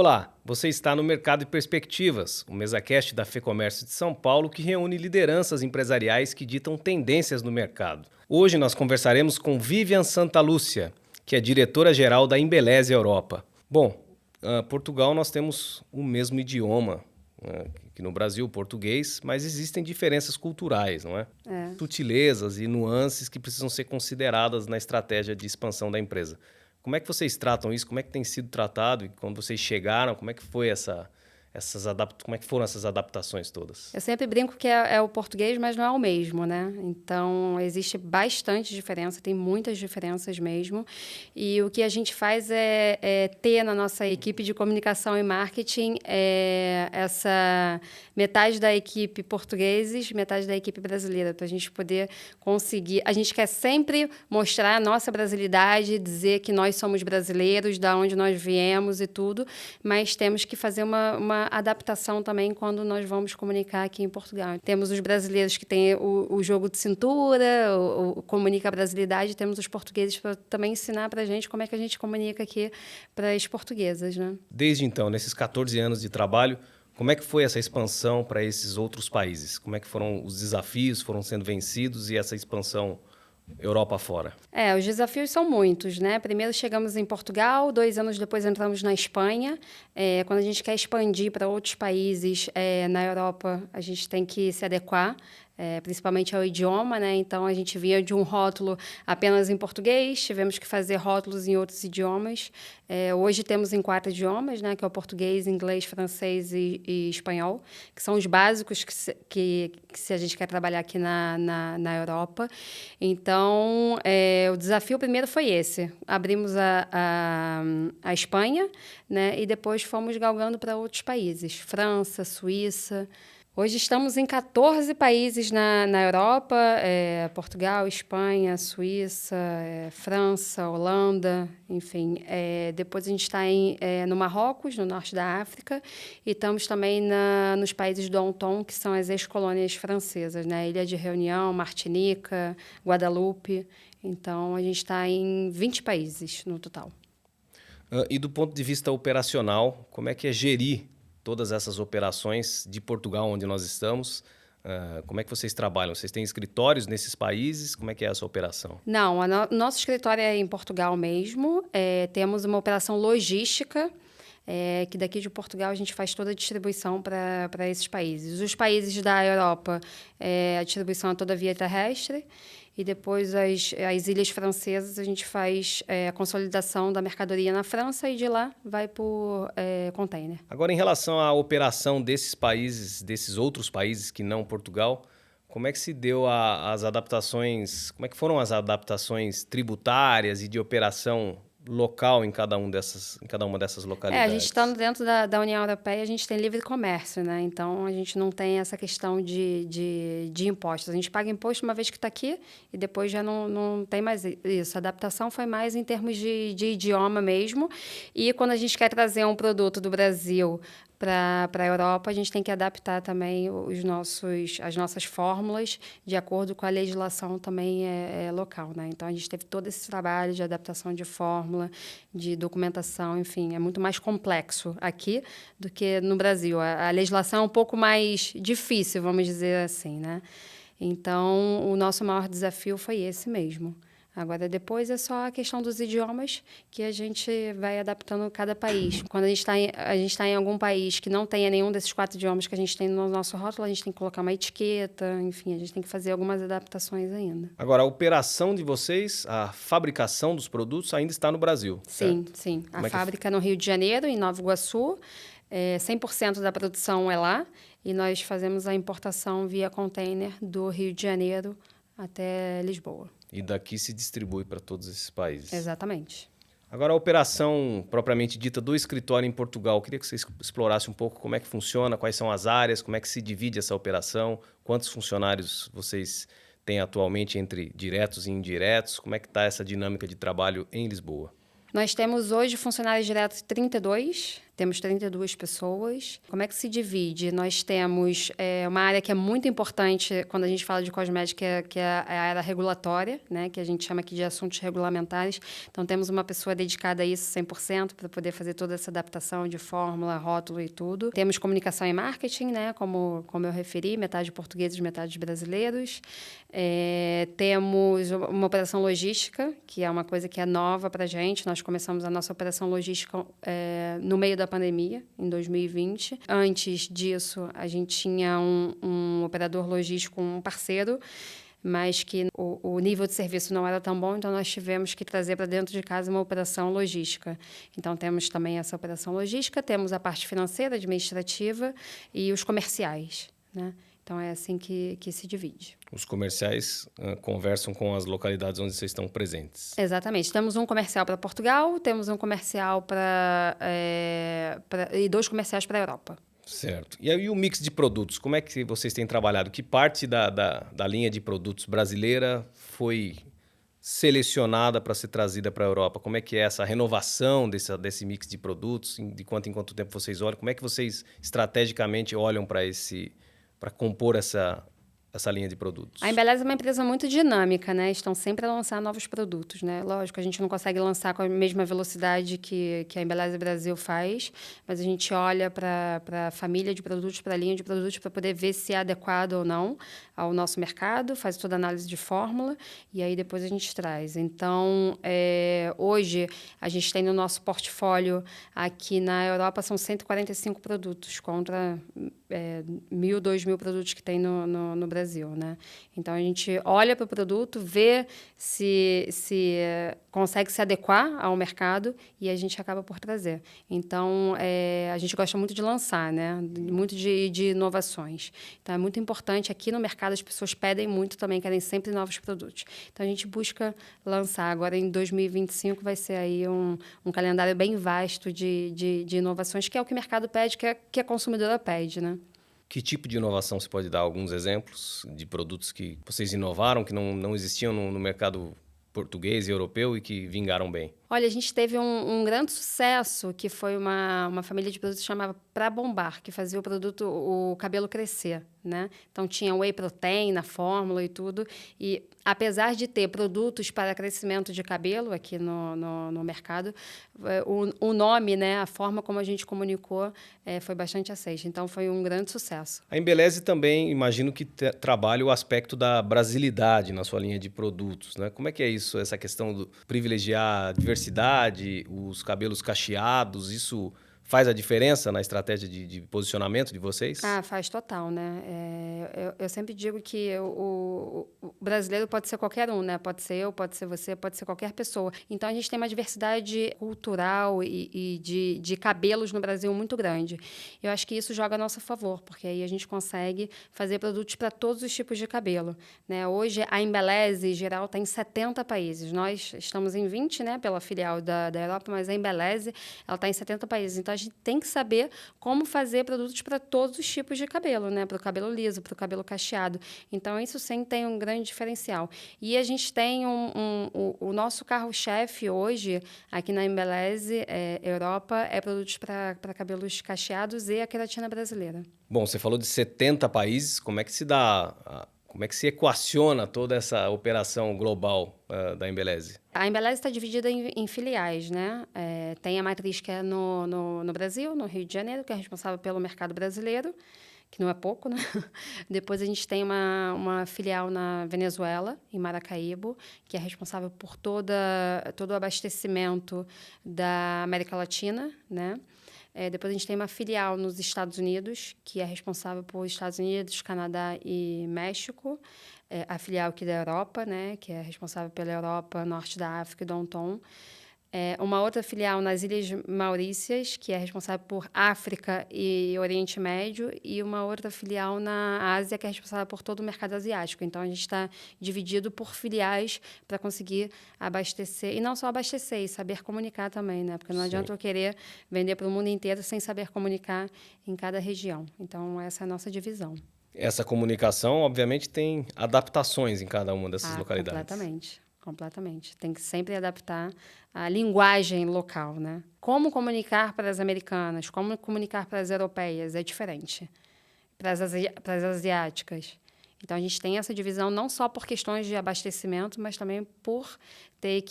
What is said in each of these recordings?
Olá, você está no Mercado de Perspectivas, o MesaCast da FEComércio de São Paulo que reúne lideranças empresariais que ditam tendências no mercado. Hoje nós conversaremos com Vivian Santalúcia, que é diretora-geral da Embeleze Europa. Bom, Portugal nós temos o mesmo idioma que no Brasil, o português, mas existem diferenças culturais, não é? Sutilezas e nuances que precisam ser consideradas na estratégia de expansão da empresa. Como é que vocês tratam isso? Como é que tem sido tratado? E quando vocês chegaram, como é que foi como é que foram essas adaptações todas? Eu sempre brinco que é o português, mas não é o mesmo, né? Então, existe bastante diferença, tem muitas diferenças mesmo. E o que a gente faz é ter na nossa equipe de comunicação e marketing essa metade da equipe portugueses, metade da equipe brasileira, para a gente poder conseguir. A gente quer sempre mostrar a nossa brasilidade, dizer que nós somos brasileiros, da onde nós viemos e tudo, mas temos que fazer uma adaptação também quando nós vamos comunicar aqui em Portugal. Temos os brasileiros que têm o jogo de cintura, o comunica a brasilidade, temos os portugueses para também ensinar para a gente como é que a gente comunica aqui para as portuguesas, né? Desde então, nesses 14 anos de trabalho, como é que foi essa expansão para esses outros países? Como é que foram os desafios, foram sendo vencidos e essa expansão Europa fora? Os desafios são muitos, né? Primeiro chegamos em Portugal, 2 anos depois entramos na Espanha. Quando a gente quer expandir para outros países na Europa, a gente tem que se adequar, principalmente ao idioma, né? Então, a gente vinha de um rótulo apenas em português, tivemos que fazer rótulos em outros idiomas. Hoje temos em 4 idiomas, né? Que é o português, inglês, francês e espanhol, que são os básicos que se a gente quer trabalhar aqui na Europa. Então, o desafio primeiro foi esse. Abrimos a Espanha, né? E depois fomos galgando para outros países, França, Suíça. Hoje estamos em 14 países na Europa, Portugal, Espanha, Suíça, França, Holanda, enfim. Depois a gente está no Marrocos, no norte da África, e estamos também nos países do Enton, que são as ex-colônias francesas, né? Ilha de Reunião, Martinica, Guadalupe. Então, a gente está em 20 países no total. E do ponto de vista operacional, como é que é gerir todas essas operações de Portugal, onde nós estamos? Como é que vocês trabalham? Vocês têm escritórios nesses países? Como é que é essa operação? Não, nosso escritório é em Portugal mesmo. Temos uma operação logística, que daqui de Portugal a gente faz toda a distribuição para esses países. Os países da Europa, a distribuição é toda via terrestre. E depois as ilhas francesas, a gente faz a consolidação da mercadoria na França e de lá vai por container. Agora, em relação à operação desses países, desses outros países que não Portugal, como é que se deu as adaptações, como é que foram as adaptações tributárias e de operação local em cada uma dessas localidades? A gente estando dentro da União Europeia, a gente tem livre comércio, né? Então, a gente não tem essa questão de impostos. A gente paga imposto uma vez que está aqui e depois já não tem mais isso. A adaptação foi mais em termos de idioma mesmo. E quando a gente quer trazer um produto do Brasil para a Europa, a gente tem que adaptar também as nossas fórmulas de acordo com a legislação também local, né? Então, a gente teve todo esse trabalho de adaptação de fórmula, de documentação, enfim, é muito mais complexo aqui do que no Brasil. A legislação é um pouco mais difícil, vamos dizer assim, né? Então, o nosso maior desafio foi esse mesmo. Agora, depois é só a questão dos idiomas que a gente vai adaptando cada país. Quando a gente está em algum país que não tenha nenhum desses 4 idiomas que a gente tem no nosso rótulo, a gente tem que colocar uma etiqueta, enfim, a gente tem que fazer algumas adaptações ainda. Agora, a operação de vocês, a fabricação dos produtos ainda está no Brasil, Sim, certo? sim. A fábrica no Rio de Janeiro, em Nova Iguaçu, 100% da produção é lá e nós fazemos a importação via container do Rio de Janeiro até Lisboa. E daqui se distribui para todos esses países. Exatamente. Agora, a operação propriamente dita do escritório em Portugal, eu queria que você explorasse um pouco como é que funciona, quais são as áreas, como é que se divide essa operação, quantos funcionários vocês têm atualmente entre diretos e indiretos, como é que está essa dinâmica de trabalho em Lisboa? Nós temos hoje funcionários diretos 32, Temos 32 pessoas. Como é que se divide? Nós temos uma área que é muito importante quando a gente fala de cosmética, que é a área regulatória, né? Que a gente chama aqui de assuntos regulamentares. Então, temos uma pessoa dedicada a isso 100% para poder fazer toda essa adaptação de fórmula, rótulo e tudo. Temos comunicação e marketing, né? Como eu referi, metade portugueses, metade brasileiros. Temos uma operação logística, que é uma coisa que é nova para a gente. Nós começamos a nossa operação logística no meio da pandemia, em 2020. Antes disso, a gente tinha um operador logístico, um parceiro, mas que o nível de serviço não era tão bom, então nós tivemos que trazer para dentro de casa uma operação logística. Então, temos também essa operação logística, temos a parte financeira, administrativa e os comerciais, né? Então, é assim que se divide. Os comerciais conversam com as localidades onde vocês estão presentes. Exatamente. Temos um comercial para Portugal, temos um comercial e 2 comerciais para a Europa. Certo. E aí o mix de produtos, como é que vocês têm trabalhado? Que parte da linha de produtos brasileira foi selecionada para ser trazida para a Europa? Como é que é essa renovação desse mix de produtos? De quanto em quanto tempo vocês olham? Como é que vocês estrategicamente olham para compor essa linha de produtos? A Embeleze é uma empresa muito dinâmica, né? Estão sempre a lançar novos produtos, né? Lógico, a gente não consegue lançar com a mesma velocidade que a Embeleze Brasil faz, mas a gente olha para a família de produtos, para a linha de produtos, para poder ver se é adequado ou não ao nosso mercado, faz toda a análise de fórmula e aí depois a gente traz. Então, hoje, a gente tem no nosso portfólio aqui na Europa, são 145 produtos contra 1.000, 2.000 produtos que tem no Brasil, né? Então, a gente olha para o produto, vê se consegue se adequar ao mercado e a gente acaba por trazer. Então, a gente gosta muito de lançar, né? Muito de inovações. Então, é muito importante. Aqui no mercado, as pessoas pedem muito também, querem sempre novos produtos. Então, a gente busca lançar. Agora, em 2025, vai ser aí um calendário bem vasto de inovações, que é o que o mercado pede, que a consumidora pede, né? Que tipo de inovação você pode dar alguns exemplos de produtos que vocês inovaram, que não existiam no mercado português e europeu e que vingaram bem? Olha, a gente teve um grande sucesso, que foi uma família de produtos que chamava Pra Bombar, que fazia o cabelo crescer, né? Então, tinha whey protein na fórmula e tudo. E, apesar de ter produtos para crescimento de cabelo aqui no mercado, o nome, né, a forma como a gente comunicou, foi bastante aceita. Então, foi um grande sucesso. A Embeleze também, imagino que trabalha o aspecto da brasilidade na sua linha de produtos, né? Como é que é isso, essa questão do privilegiar a diversidade, os cabelos cacheados, isso faz a diferença na estratégia de posicionamento de vocês? Faz total, né? Eu sempre digo que o brasileiro pode ser qualquer um, né? Pode ser eu, pode ser você, pode ser qualquer pessoa. Então, a gente tem uma diversidade cultural e de cabelos no Brasil muito grande. Eu acho que isso joga a nosso favor, porque aí a gente consegue fazer produtos para todos os tipos de cabelo, né? Hoje, a Embeleze, em geral, está em 70 países. Nós estamos em 20, né? Pela filial da Europa, mas a Embeleze, ela está em 70 países. Então, a gente tem que saber como fazer produtos para todos os tipos de cabelo, né? Para o cabelo liso, para o cabelo cacheado. Então, isso sim tem um grande diferencial. E a gente tem o nosso carro-chefe hoje, aqui na Embeleze, Europa, é produtos para cabelos cacheados e a queratina brasileira. Bom, você falou de 70 países, como é que se equaciona toda essa operação global da Embeleze? A Embeleze está dividida em filiais, né? Tem a matriz que é no Brasil, no Rio de Janeiro, que é responsável pelo mercado brasileiro, que não é pouco, né? Depois a gente tem uma filial na Venezuela, em Maracaibo, que é responsável por todo o abastecimento da América Latina, né? Depois a gente tem uma filial nos Estados Unidos, que é responsável por Estados Unidos, Canadá e México. A filial aqui da Europa, né, que é responsável pela Europa, Norte da África e Domton. Uma outra filial nas Ilhas Maurícias, que é responsável por África e Oriente Médio, e uma outra filial na Ásia, que é responsável por todo o mercado asiático. Então, a gente está dividido por filiais para conseguir abastecer, e não só abastecer, e saber comunicar também, né? Porque não adianta eu querer vender para o mundo inteiro sem saber comunicar em cada região. Então, essa é a nossa divisão. Essa comunicação, obviamente, tem adaptações em cada uma dessas localidades. Completamente. completamente. Tem que sempre adaptar a linguagem local, né? Como comunicar para as americanas, como comunicar para as europeias é diferente. Para as asiáticas. Então, a gente tem essa divisão não só por questões de abastecimento, mas também por ter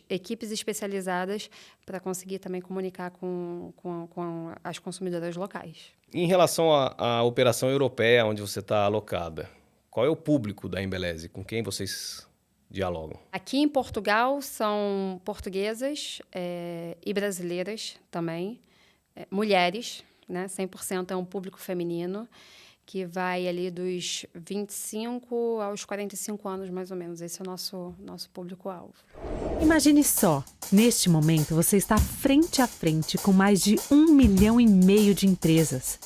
equipes especializadas para conseguir também comunicar com as consumidoras locais. Em relação à operação europeia, onde você está alocada, qual é o público da Embeleze? Com quem vocês dialogam? Aqui em Portugal são portuguesas e brasileiras também, mulheres, né? 100% é um público feminino, que vai ali dos 25 aos 45 anos, mais ou menos. Esse é o nosso público-alvo. Imagine só, neste momento você está frente a frente com mais de 1,5 milhão de empresas,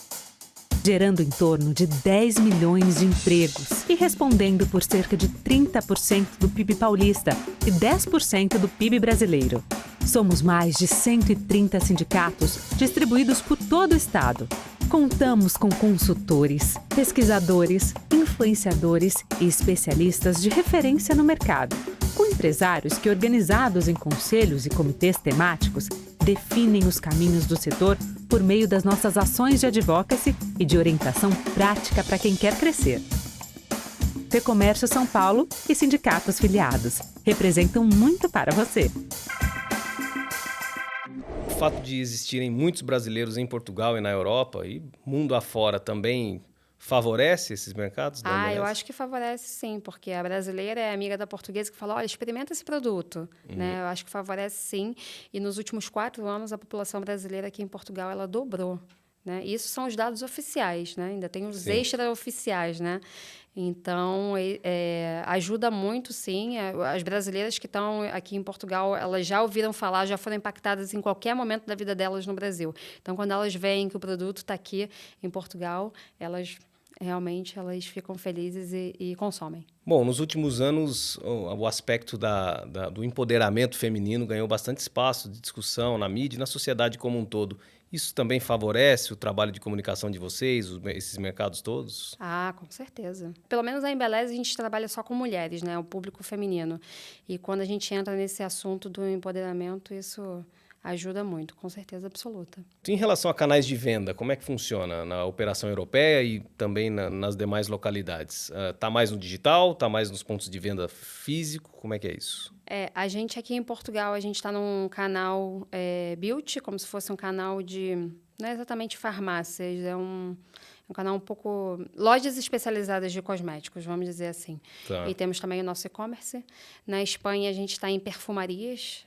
gerando em torno de 10 milhões de empregos e respondendo por cerca de 30% do PIB paulista e 10% do PIB brasileiro. Somos mais de 130 sindicatos distribuídos por todo o estado. Contamos com consultores, pesquisadores, influenciadores e especialistas de referência no mercado, com empresários que, organizados em conselhos e comitês temáticos, definem os caminhos do setor por meio das nossas ações de advocacy e de orientação prática para quem quer crescer. Fecomércio São Paulo e sindicatos filiados representam muito para você. O fato de existirem muitos brasileiros em Portugal e na Europa e mundo afora também favorece esses mercados da Embeleze? Eu acho que favorece sim, porque a brasileira é amiga da portuguesa que fala, olha, experimenta esse produto. Né? Eu acho que favorece sim. E nos últimos 4 anos, a população brasileira aqui em Portugal, ela dobrou. Né? Isso são os dados oficiais, né? Ainda tem os extraoficiais, né? Então, ajuda muito, sim. As brasileiras que estão aqui em Portugal, elas já ouviram falar, já foram impactadas em qualquer momento da vida delas no Brasil. Então, quando elas veem que o produto está aqui em Portugal, elas ficam felizes e consomem. Bom, nos últimos anos, o aspecto do empoderamento feminino ganhou bastante espaço de discussão na mídia e na sociedade como um todo. Isso também favorece o trabalho de comunicação de vocês, esses mercados todos? Com certeza. Pelo menos na Embeleze a gente trabalha só com mulheres, né? O público feminino. E quando a gente entra nesse assunto do empoderamento, isso ajuda muito, com certeza absoluta. Em relação a canais de venda, como é que funciona na operação europeia e também nas demais localidades? Está mais no digital? Está mais nos pontos de venda físico? Como é que é isso? A gente aqui em Portugal, a gente está num canal beauty, como se fosse um canal de... Não é exatamente farmácias, é um canal um pouco... Lojas especializadas de cosméticos, vamos dizer assim. Tá. E temos também o nosso e-commerce. Na Espanha, a gente está em perfumarias.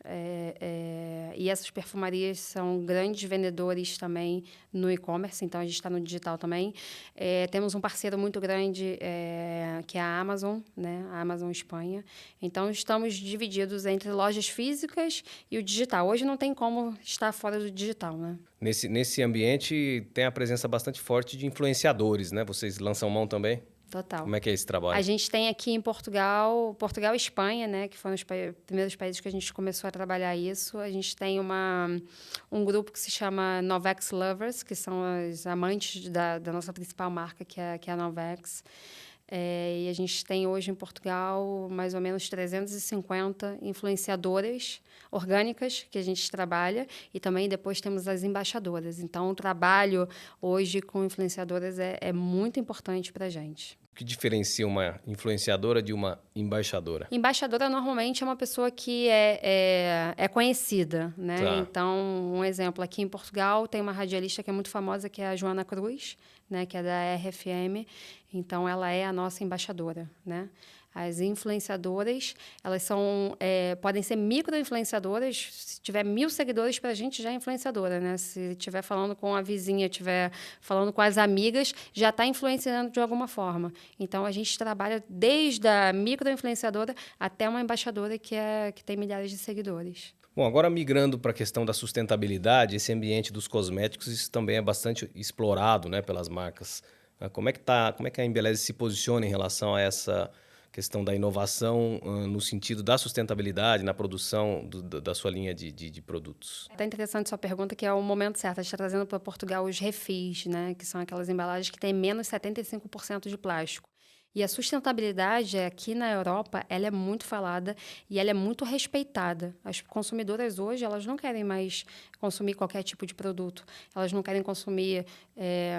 E essas perfumarias são grandes vendedores também no e-commerce. Então, a gente está no digital também. Temos um parceiro muito grande, que é a Amazon, né? A Amazon Espanha. Então, estamos divididos entre lojas físicas e o digital. Hoje não tem como estar fora do digital, né? Nesse ambiente tem a presença bastante forte de influenciadores, né? Vocês lançam mão também? Total. Como é que é esse trabalho? A gente tem aqui em Portugal e Espanha, né, que foram os primeiros países que a gente começou a trabalhar isso. A gente tem um grupo que se chama Novex Lovers, que são as amantes da nossa principal marca, que é a Novex. E a gente tem hoje em Portugal mais ou menos 350 influenciadoras orgânicas que a gente trabalha e também depois temos as embaixadoras. Então, o trabalho hoje com influenciadoras é muito importante para a gente. O que diferencia uma influenciadora de uma embaixadora? Embaixadora, normalmente, é uma pessoa que é conhecida, né? Tá. Então, um exemplo, aqui em Portugal tem uma radialista que é muito famosa, que é a Joana Cruz, né? Que é da RFM. Então, ela é a nossa embaixadora, né? As influenciadoras, elas podem ser micro-influenciadoras. Se tiver 1.000 seguidores, para a gente já é influenciadora, né? Se estiver falando com a vizinha, estiver falando com as amigas, já está influenciando de alguma forma. Então, a gente trabalha desde a micro-influenciadora até uma embaixadora que tem milhares de seguidores. Bom, agora migrando para a questão da sustentabilidade, esse ambiente dos cosméticos, isso também é bastante explorado, né, pelas marcas. Como é que a Embeleze se posiciona em relação a essa questão da inovação no sentido da sustentabilidade, na produção da sua linha de produtos? Está interessante sua pergunta, que é o momento certo. A gente está trazendo para Portugal os refis, né? Que são aquelas embalagens que têm menos 75% de plástico. E a sustentabilidade aqui na Europa, ela é muito falada e ela é muito respeitada. As consumidoras hoje, elas não querem mais consumir qualquer tipo de produto. Elas não querem consumir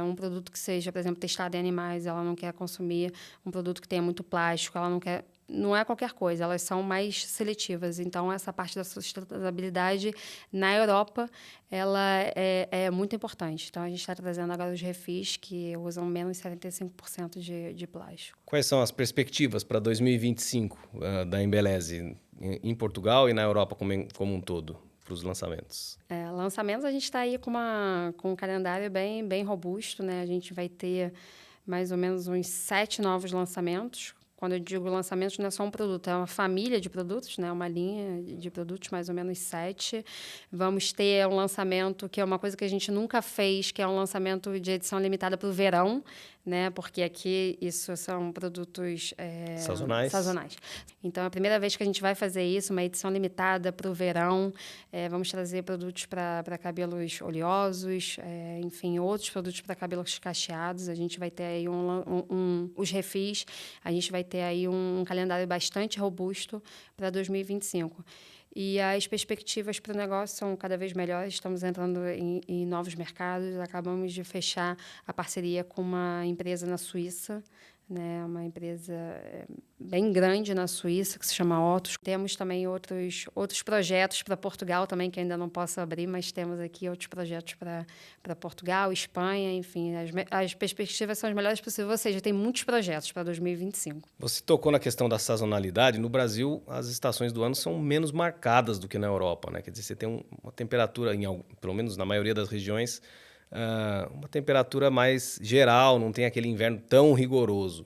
um produto que seja, por exemplo, testado em animais. Ela não quer consumir um produto que tenha muito plástico. Ela não quer... Não é qualquer coisa, elas são mais seletivas. Então, essa parte da sustentabilidade na Europa, ela é muito importante. Então, a gente está trazendo agora os refis que usam menos 75% de plástico. Quais são as perspectivas para 2025 da Embeleze em Portugal e na Europa como um todo, para os lançamentos? Lançamentos, a gente está aí com um calendário bem robusto, né? A gente vai ter mais ou menos uns 7 novos lançamentos. Quando eu digo lançamentos, não é só um produto, é uma família de produtos, né? Uma linha de produtos, mais ou menos 7. Vamos ter um lançamento que é uma coisa que a gente nunca fez, que é um lançamento de edição limitada para o verão, né? Porque aqui isso são produtos sazonais. Então, é a primeira vez que a gente vai fazer isso, uma edição limitada para o verão. Vamos trazer produtos para cabelos oleosos, enfim, outros produtos para cabelos cacheados. A gente vai ter aí os refis, a gente vai ter aí um calendário bastante robusto para 2025. E as perspectivas para o negócio são cada vez melhores. Estamos entrando em novos mercados. Acabamos de fechar a parceria com uma empresa na Suíça, né? Uma empresa bem grande na Suíça, que se chama Otus. Temos também outros projetos para Portugal também, que ainda não posso abrir, mas temos aqui outros projetos para Portugal, Espanha, enfim. As perspectivas são as melhores possíveis, ou seja, tem muitos projetos para 2025. Você tocou na questão da sazonalidade. No Brasil, as estações do ano são menos marcadas do que na Europa, né? Quer dizer, você tem uma temperatura, pelo menos na maioria das regiões, uma temperatura mais geral, não tem aquele inverno tão rigoroso.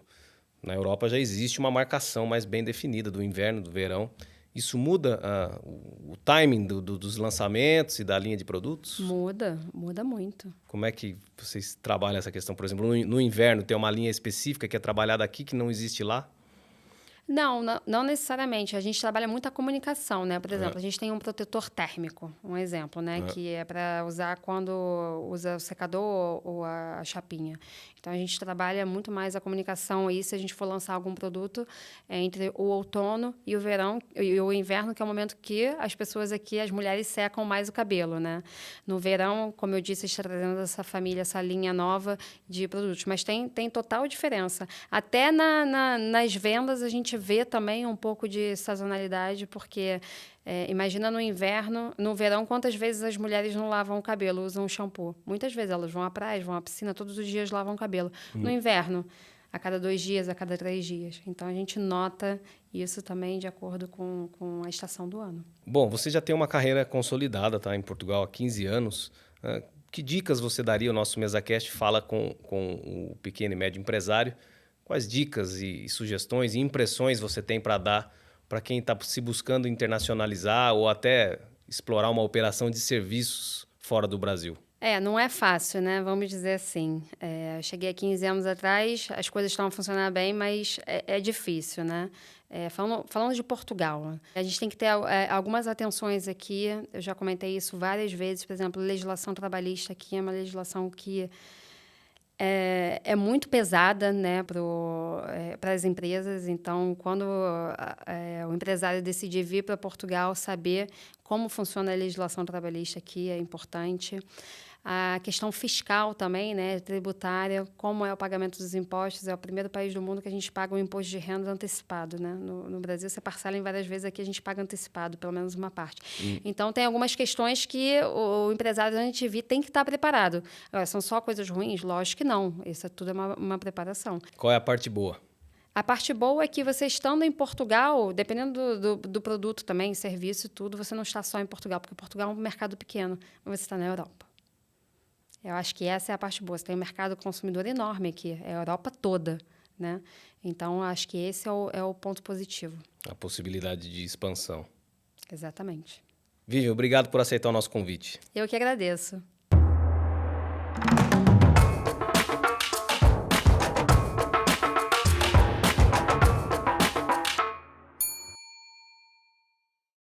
Na Europa já existe uma marcação mais bem definida do inverno, do verão. Isso muda o timing dos lançamentos e da linha de produtos? Muda muito. Como é que vocês trabalham essa questão? Por exemplo, no inverno tem uma linha específica que é trabalhada aqui que não existe lá? Não necessariamente. A gente trabalha muito a comunicação, né? Por exemplo, a gente tem um protetor térmico, um exemplo, né? Que é para usar quando usa o secador ou a chapinha. Então, a gente trabalha muito mais a comunicação aí se a gente for lançar algum produto entre o outono e o verão e o inverno, que é o momento que as pessoas aqui, as mulheres, secam mais o cabelo, né? No verão, como eu disse, a gente está trazendo essa família, essa linha nova de produtos. Mas tem total diferença. Até nas vendas, a gente vê também um pouco de sazonalidade, porque imagina no verão, quantas vezes as mulheres não lavam o cabelo, usam shampoo. Muitas vezes elas vão à praia, vão à piscina, todos os dias lavam o cabelo. No inverno, a cada 2 dias, a cada 3 dias. Então, a gente nota isso também de acordo com a estação do ano. Bom, você já tem uma carreira consolidada, tá, em Portugal há 15 anos. Que dicas você daria? O nosso MesaCast fala com o pequeno e médio empresário. Quais dicas e sugestões e impressões você tem para dar para quem está se buscando internacionalizar ou até explorar uma operação de serviços fora do Brasil? Não é fácil, né? Vamos dizer assim. Eu cheguei há 15 anos atrás, as coisas estão a funcionar bem, mas é difícil, né? Falando de Portugal, a gente tem que ter algumas atenções aqui. Eu já comentei isso várias vezes. Por exemplo, legislação trabalhista aqui é uma legislação que é muito pesada, né, para as empresas. Então, quando o empresário decidir vir para Portugal, saber como funciona a legislação trabalhista aqui é importante. A questão fiscal também, né, tributária, como é o pagamento dos impostos. É o primeiro país do mundo que a gente paga um imposto de renda antecipado, né? No Brasil, você parcela em várias vezes, aqui a gente paga antecipado, pelo menos uma parte. Então, tem algumas questões que o empresário da NTV tem que estar preparado. Agora, são só coisas ruins? Lógico que não. Isso tudo é uma preparação. Qual é a parte boa? A parte boa é que você estando em Portugal, dependendo do produto também, serviço e tudo, você não está só em Portugal, porque Portugal é um mercado pequeno, mas você está na Europa. Eu acho que essa é a parte boa. Você tem um mercado consumidor enorme aqui, é a Europa toda, né? Então, acho que esse é o ponto positivo. A possibilidade de expansão. Exatamente. Vivian, obrigado por aceitar o nosso convite. Eu que agradeço.